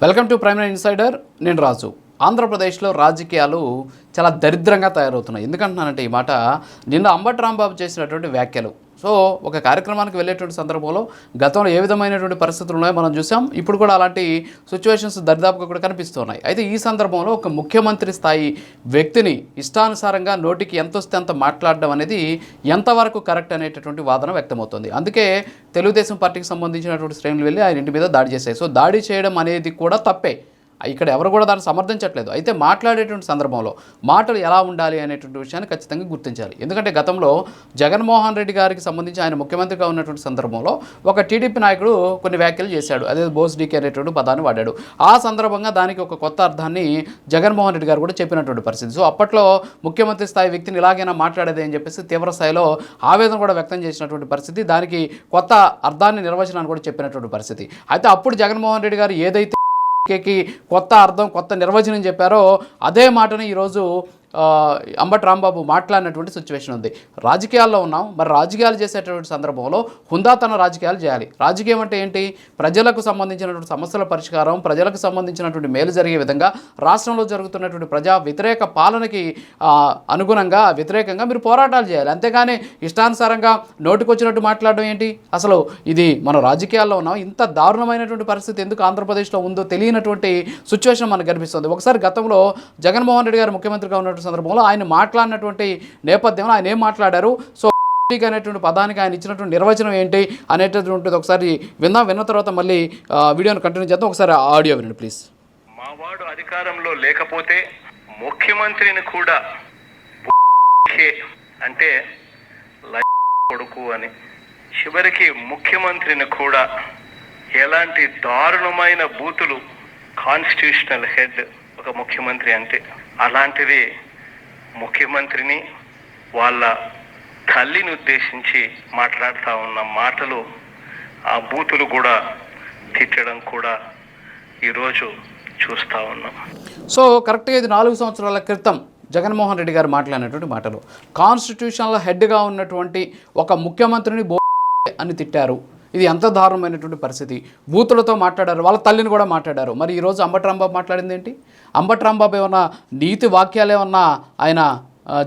Welcome to prime insider. నేను రాజు. ఆంధ్రప్రదేశ్లో రాజకీయాలు చాలా దరిద్రంగా తయారవుతున్నాయి. ఎందుకంటున్నానంటే ఈ మాట నిన్న అంబటి రాంబాబు చేసినటువంటి వ్యాఖ్యలు. సో ఒక కార్యక్రమానికి వెళ్ళేటువంటి సందర్భంలో గతంలో ఏ విధమైనటువంటి పరిస్థితులు ఉన్నాయో మనం చూసాం. ఇప్పుడు కూడా అలాంటి సిచ్యువేషన్స్ దరిదాపుగా కూడా కనిపిస్తున్నాయి. అయితే ఈ సందర్భంలో ఒక ముఖ్యమంత్రి స్థాయి వ్యక్తిని ఇష్టానుసారంగా నోటికి ఎంత వస్తే అంత మాట్లాడడం అనేది ఎంతవరకు కరెక్ట్ అనేటటువంటి వాదన వ్యక్తమవుతుంది. అందుకే తెలుగుదేశం పార్టీకి సంబంధించినటువంటి శ్రేణులు వెళ్ళి ఆయన ఇంటి మీద దాడి చేశాయి. సో దాడి చేయడం అనేది కూడా తప్పే. ఇక్కడ ఎవరు కూడా దాన్ని సమర్థించట్లేదు. అయితే మాట్లాడేటువంటి సందర్భంలో మాటలు ఎలా ఉండాలి అనేటువంటి విషయాన్ని ఖచ్చితంగా గుర్తించాలి. ఎందుకంటే గతంలో జగన్మోహన్ రెడ్డి గారికి సంబంధించి ఆయన ముఖ్యమంత్రిగా ఉన్నటువంటి సందర్భంలో ఒక టీడీపీ నాయకుడు కొన్ని వ్యాఖ్యలు చేశాడు. అదే బోస్ డీకే అనేటువంటి పదాన్ని వాడాడు. ఆ సందర్భంగా దానికి ఒక కొత్త అర్థాన్ని జగన్మోహన్ రెడ్డి గారు కూడా చెప్పినటువంటి పరిస్థితి. సో అప్పట్లో ముఖ్యమంత్రి స్థాయి వ్యక్తిని ఇలాగైనా మాట్లాడేది అని చెప్పేసి తీవ్ర స్థాయిలో ఆవేదన కూడా వ్యక్తం చేసినటువంటి పరిస్థితి. దానికి కొత్త అర్థాన్ని నిర్వచనాన్ని కూడా చెప్పినటువంటి పరిస్థితి. అయితే అప్పుడు జగన్మోహన్ రెడ్డి గారు ఏదైతే కొత్త అర్థం కొత్త నిర్వచనం చెప్పారో అదే మాటని ఈరోజు అంబటి రాంబాబు మాట్లాడినటువంటి సిచ్యువేషన్ ఉంది. రాజకీయాల్లో ఉన్నాం, మరి రాజకీయాలు చేసేటటువంటి సందర్భంలో హుందాతన రాజకీయాలు చేయాలి. రాజకీయం అంటే ఏంటి? ప్రజలకు సంబంధించినటువంటి సమస్యల పరిష్కారం, ప్రజలకు సంబంధించినటువంటి మేలు జరిగే విధంగా రాష్ట్రంలో జరుగుతున్నటువంటి ప్రజా వ్యతిరేక పాలనకి అనుగుణంగా వ్యతిరేకంగా మీరు పోరాటాలు చేయాలి. అంతేగాని ఇష్టానుసారంగా నోటికొచ్చినట్టు మాట్లాడడం ఏంటి? అసలు ఇది మనం రాజకీయాల్లో ఉన్నాం, ఇంత దారుణమైనటువంటి పరిస్థితి ఎందుకు ఆంధ్రప్రదేశ్లో ఉందో తెలియనటువంటి సిచ్యువేషన్ మనకు కనిపిస్తుంది. ఒకసారి గతంలో జగన్మోహన్ రెడ్డి గారు ముఖ్యమంత్రిగా ఉన్నటువంటి సందర్భంలో ఆయన మాట్లాడినటువంటి నేపథ్యంలో ఆయన ఏం మాట్లాడారు, సో అనేటువంటి పదానికి ఆయన ఇచ్చినటువంటి నిర్వచనం ఏంటి అనేటటువంటిది ఒకసారి విందాం. విన్న తర్వాత మళ్ళీ వీడియోని కంటిన్యూ చేద్దాం. ఒకసారి ఆడియో వినండి ప్లీజ్. మావాడు అధికారంలో లేకపోతే ముఖ్యమంత్రిని కూడా అంటే కొడుకు అని, చివరికి ముఖ్యమంత్రిని కూడా ఎలాంటి దారుణమైన బూతులు, కాన్స్టిట్యూషనల్ హెడ్ ఒక ముఖ్యమంత్రి అంటే, అలాంటిది ముఖ్యమంత్రిని వాళ్ళ తల్లిని ఉద్దేశించి మాట్లాడుతూ ఉన్న మాటలు, ఆ బూతులు కూడా తిట్టడం కూడా ఈరోజు చూస్తూ ఉన్నాం. సో కరెక్ట్గా ఇది 4 సంవత్సరాల క్రితం జగన్మోహన్ రెడ్డి గారు మాట్లాడినటువంటి మాటలు. కాన్స్టిట్యూషనల్ హెడ్గా ఉన్నటువంటి ఒక ముఖ్యమంత్రిని అని తిట్టారు. ఇది ఎంత దారుణమైనటువంటి పరిస్థితి. బూతులతో మాట్లాడారు, వాళ్ళ తల్లిని కూడా మాట్లాడారు. మరి ఈరోజు అంబటి రాంబాబు మాట్లాడింది ఏంటి? అంబటి రాంబాబు ఏమన్నా నీతి వాక్యాలు ఏమన్నా ఆయన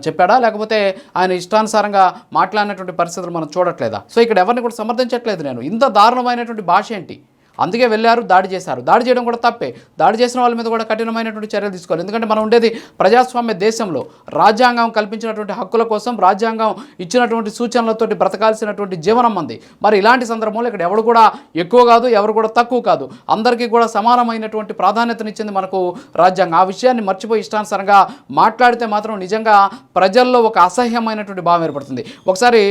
చెప్పాడా, లేకపోతే ఆయన ఇష్టానుసారంగా మాట్లాడినటువంటి పరిస్థితులు మనం చూడట్లేదా? సో ఇక్కడ ఎవరిని కూడా సమర్థించట్లేదు నేను. ఇంత దారుణమైనటువంటి భాష ఏంటి? అందుకే వెళ్ళారు, దాడి చేశారు. దాడి చేయడం కూడా తప్పే. దాడి చేసిన వాళ్ళ మీద కూడా కఠినమైనటువంటి చర్యలు తీసుకోవాలి. ఎందుకంటే మనం ఉండేది ప్రజాస్వామ్య దేశంలో. రాజ్యాంగం కల్పించినటువంటి హక్కుల కోసం, రాజ్యాంగం ఇచ్చినటువంటి సూచనలతోటి బ్రతకాల్సినటువంటి జీవనం మంది. మరి ఇలాంటి సందర్భంలో ఇక్కడ ఎవరు కూడా ఎక్కువ కాదు, ఎవరు కూడా తక్కువ కాదు. అందరికీ కూడా సమానమైనటువంటి ప్రాధాన్యతనిచ్చింది మనకు రాజ్యాంగం. ఆ విషయాన్ని మర్చిపోయి ఇష్టానుసారంగా మాట్లాడితే మాత్రం నిజంగా ప్రజల్లో ఒక అసహ్యమైనటువంటి భావం ఏర్పడుతుంది. ఒకసారి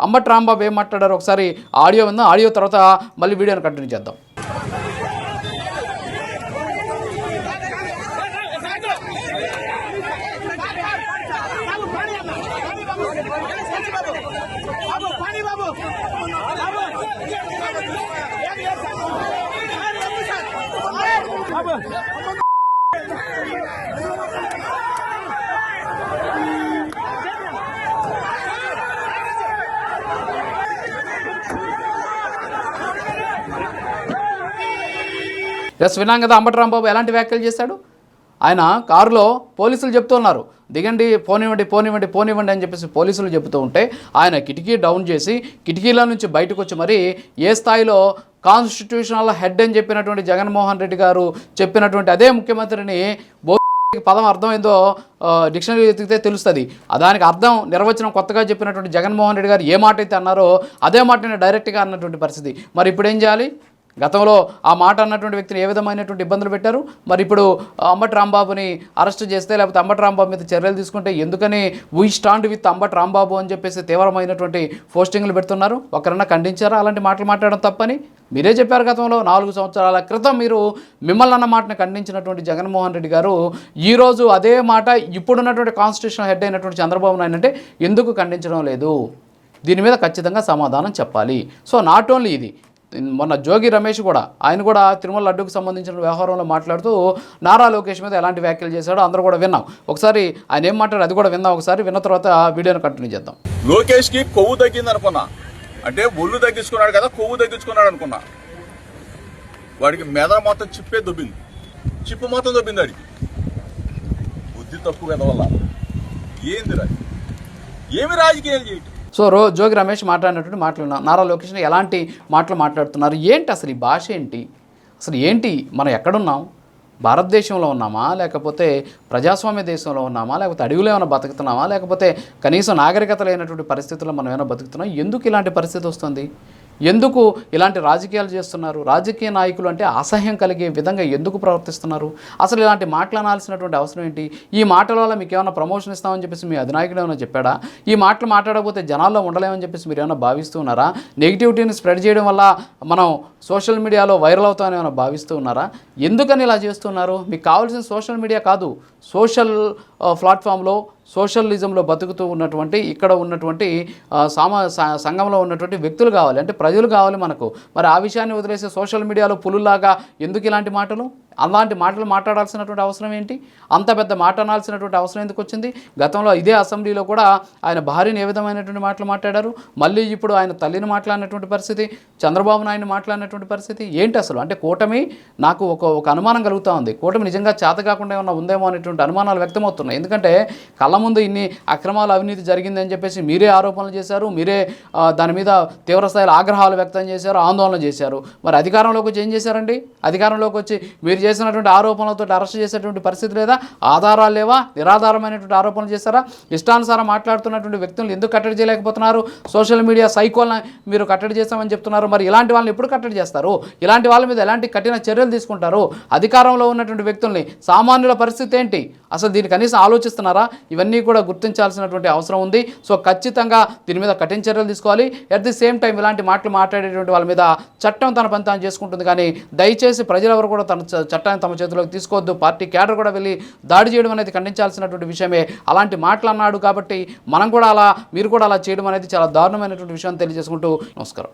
అంబటి రాంబాబు ఏం మాట్లాడారో ఒకసారి ఆడియో విందాం. ఆడియో తర్వాత మళ్ళీ వీడియోని కంటిన్యూ చేద్దాం. ఎస్, విన్నాం కదా అంబటి రాంబాబు ఎలాంటి వ్యాఖ్యలు చేశాడు. ఆయన కారులో పోలీసులు చెప్తున్నారు దిగండి, పోనివ్వండి పోనివ్వండి పోనివ్వండి అని చెప్పేసి పోలీసులు చెబుతూ ఉంటే ఆయన కిటికీ డౌన్ చేసి కిటికీల నుంచి బయటకు వచ్చి మరి ఏ స్థాయిలో కాన్స్టిట్యూషనల్ హెడ్ అని చెప్పినటువంటి జగన్మోహన్ రెడ్డి గారు చెప్పినటువంటి అదే ముఖ్యమంత్రిని పదం అర్థం ఏందో డిక్షనరీ ఎత్తికితే తెలుస్తుంది. దానికి అర్థం నిర్వచనం కొత్తగా చెప్పినటువంటి జగన్మోహన్ రెడ్డి గారు ఏ మాట అయితే అన్నారో అదే మాటని డైరెక్ట్గా అన్నటువంటి పరిస్థితి. మరి ఇప్పుడు ఏం చేయాలి? గతంలో ఆ మాట అన్నటువంటి వ్యక్తిని ఏ విధమైనటువంటి ఇబ్బందులు పెట్టారు. మరి ఇప్పుడు అంబటి రాంబాబుని అరెస్ట్ చేస్తే లేకపోతే అంబటి రాంబాబు మీద చర్యలు తీసుకుంటే ఎందుకని we stand with Ambati Rambabu అని చెప్పేసి తీవ్రమైనటువంటి పోస్టింగ్లు పెడుతున్నారు? ఒకరన్నా ఖండించారా అలాంటి మాటలు మాట్లాడడం తప్పని? మీరే చెప్పారు గతంలో 4 సంవత్సరాల క్రితం మీరు మిమ్మల్ని అన్న మాటను ఖండించినటువంటి జగన్మోహన్ రెడ్డి గారు ఈరోజు అదే మాట ఇప్పుడున్నటువంటి కాన్స్టిట్యూషన్ హెడ్ అయినటువంటి చంద్రబాబు నాయుడు అంటే ఎందుకు ఖండించడం లేదు? దీని మీద ఖచ్చితంగా సమాధానం చెప్పాలి. సో నాట్ ఓన్లీ ఇది, మొన్న జోగి రమేష్ కూడా ఆయన కూడా తిరుమల లడ్డూకి సంబంధించిన వ్యవహారంలో మాట్లాడుతూ నారా లోకేష్ మీద ఎలాంటి వ్యాఖ్యలు చేశాడో అందరూ కూడా విన్నాం. ఒకసారి ఆయన ఏం మాట్లాడారు అది కూడా విన్నాం. ఒకసారి విన్న తర్వాత వీడియోని కంటిన్యూ చేద్దాం. లోకేష్కి కొవ్వు తగ్గింది అనుకున్నా, అంటే ఒళ్ళు తగ్గించుకున్నాడు కదా, కొవ్వు తగ్గించుకున్నాడు అనుకున్నా. వాడికి మెద మొత్తం చిప్పే దొబ్బింది, చిప్పు మొత్తం దొబ్బింది వాడికి. బుద్ధి తక్కువ కదా వల్ల ఏంది ఏమి రాజకీయాలు చేయటం. సో జోగి రమేష్ మాట్లాడినటువంటి మాటలు నారా లోకేష్ ఎలాంటి మాటలు మాట్లాడుతున్నారు, ఏంటి అసలు ఈ భాష ఏంటి, అసలు ఏంటి, మనం ఎక్కడున్నాం, భారతదేశంలో ఉన్నామా, లేకపోతే ప్రజాస్వామ్య దేశంలో ఉన్నామా, లేకపోతే అడవిలో ఏమైనా బతుకుతున్నామా, లేకపోతే కనీసం నాగరికత లేనటువంటి పరిస్థితుల్లో మనం ఏమైనా బతుకుతున్నాం? ఎందుకు ఇలాంటి పరిస్థితి వస్తుంది? ఎందుకు ఇలాంటి రాజకీయాలు చేస్తున్నారు? రాజకీయ నాయకులు అంటే అసహ్యం కలిగే విధంగా ఎందుకు ప్రవర్తిస్తున్నారు? అసలు ఇలాంటి మాటలు అనాల్సినటువంటి అవసరం ఏంటి? ఈ మాటల వల్ల మీకు ఏమైనా ప్రమోషన్ ఇస్తామని చెప్పేసి మీ అధినాయకుడు ఏమైనా చెప్పాడా? ఈ మాటలు మాట్లాడకపోతే జనాల్లో ఉండలేమని చెప్పేసి మీరు ఏమైనా భావిస్తున్నారా? నెగిటివిటీని స్ప్రెడ్ చేయడం వల్ల మనం సోషల్ మీడియాలో వైరల్ అవుతామని ఏమైనా భావిస్తూ ఉన్నారా? ఎందుకని ఇలా చేస్తున్నారు? మీకు కావాల్సిన సోషల్ మీడియా కాదు, సోషల్ ప్లాట్ఫామ్లో సోషలిజంలో బతుకుతూ ఉన్నటువంటి ఇక్కడ ఉన్నటువంటి సంఘంలో ఉన్నటువంటి వ్యక్తులు కావాలి, అంటే ప్రజలు కావాలి మనకు. మరి ఆ విషయాన్ని వదిలేసి సోషల్ మీడియాలో పులులాగా ఎందుకు ఇలాంటి మాటలు, అలాంటి మాటలు మాట్లాడాల్సినటువంటి అవసరం ఏంటి? అంత పెద్ద మాట అనాల్సినటువంటి అవసరం ఎందుకు వచ్చింది? గతంలో ఇదే అసెంబ్లీలో కూడా ఆయన భార్యని ఏ విధమైనటువంటి మాటలు మాట్లాడారు, మళ్ళీ ఇప్పుడు ఆయన తల్లిని మాట్లాడినటువంటి పరిస్థితి, చంద్రబాబు నాయుడిని మాట్లాడినటువంటి పరిస్థితి ఏంటి అసలు? అంటే కూటమి, నాకు ఒక అనుమానం కలుగుతూ ఉంది, కూటమి నిజంగా చేత కాకుండా ఏమన్నా ఉందేమో అనేటువంటి అనుమానాలు వ్యక్తమవుతున్నాయి. ఎందుకంటే కళ్ళ ముందు ఇన్ని అక్రమాలు, అవినీతి జరిగిందని చెప్పేసి మీరే ఆరోపణలు చేశారు, మీరే దాని మీద తీవ్రస్థాయిలో ఆగ్రహాలు వ్యక్తం చేశారు, ఆందోళన చేశారు. మరి అధికారంలోకి వచ్చి ఏం చేశారండి? అధికారంలోకి వచ్చి మీరు చేసినటువంటి ఆరోపణలతో అరెస్ట్ చేసేటువంటి పరిస్థితి లేదా? ఆధారాలు లేవా? నిరాధారమైనటువంటి ఆరోపణలు చేశారా? ఇష్టానుసారం మాట్లాడుతున్నటువంటి వ్యక్తులను ఎందుకు కట్టడి చేయలేకపోతున్నారు? సోషల్ మీడియా సైకోల్ని మీరు కట్టడి చేస్తామని చెప్తున్నారు. మరి ఇలాంటి వాళ్ళని ఎప్పుడు కట్టడి చేస్తారు? ఇలాంటి వాళ్ళ మీద ఎలాంటి కఠిన చర్యలు తీసుకుంటారు? అధికారంలో ఉన్నటువంటి వ్యక్తుల్ని, సామాన్యుల పరిస్థితి ఏంటి అసలు, దీన్ని కనీసం ఆలోచిస్తున్నారా? ఇవన్నీ కూడా గుర్తించాల్సినటువంటి అవసరం ఉంది. సో ఖచ్చితంగా దీని మీద కఠిన చర్యలు తీసుకోవాలి. అట్ ది సేమ్ టైం ఇలాంటి మాటలు మాట్లాడేటువంటి వాళ్ళ మీద చట్టం తన పని తాను చేసుకుంటుంది, కానీ దయచేసి ప్రజలెవరు కూడా తన చట్టాన్ని తమ చేతిలోకి తీసుకోవద్దు. పార్టీ క్యాడర్ కూడా వెళ్ళి దాడి చేయడం అనేది ఖండించాల్సినటువంటి విషయమే. అలాంటి మాటలు అన్నాడు కాబట్టి మనం కూడా అలా, మీరు కూడా అలా చేయడం అనేది చాలా దారుణమైనటువంటి విషయాన్ని తెలియజేసుకుంటూ నమస్కారం.